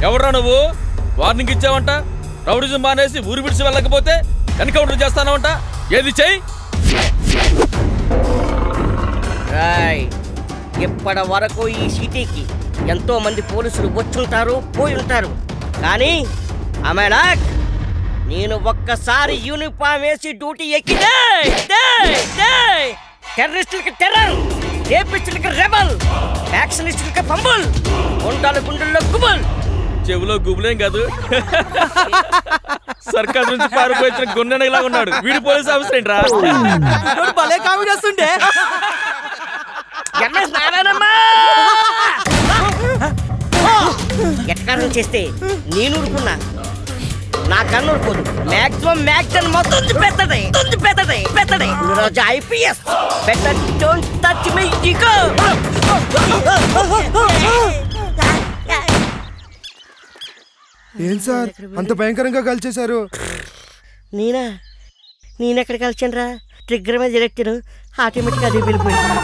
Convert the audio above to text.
ఎవరా నువ్వు? Warning ఇచ్చావంట, rowdyism మానేసి ఊరు విడిచి వెళ్ళకపోతే ఎన్కౌంటర్ చేస్తానంట. ఏది చెయ్యి. ఇప్పటి వరకు ఈ సిటీకి ఎంతో మంది పోలీసులు వచ్చుంటారు, పోయి ఉంటారు. కానీ నేను ఒక్కసారి యూనిఫామ్ వేసి డ్యూటీ ఎక్కితే టెర్రరిస్టులకి టెర్రర్, రేపిస్టులకి రెబల్, ఫ్యాక్షనిస్టులకి పంబుల్, గుండాల గుండెల్లో గుబుల్. చెవులో గుబులేం కాదు, సర్కస్ నుంచి పారిపోయిన గుండెలా ఉన్నాడు వీడి. పోలీస్ ఆఫీసర్ ఏంట్రా? భలే కామెడీ వస్తుండే. ఎట్కారం చేస్తే నేను ఊరుకున్నా, నా కన్ను ఊరుకోదు. మ్యాక్సిమం మొత్తం పెద్దది. రోజు IPS better don't touch me ego. ఏం సార్ అంత భయంకరంగా కాల్చేశారు? నేనెక్కడ కలిసాను రా? ట్రిగ్గర్ మీద ఎలెక్టాను, ఆటోమేటిక్గా అది వెళ్ళిపోయింది.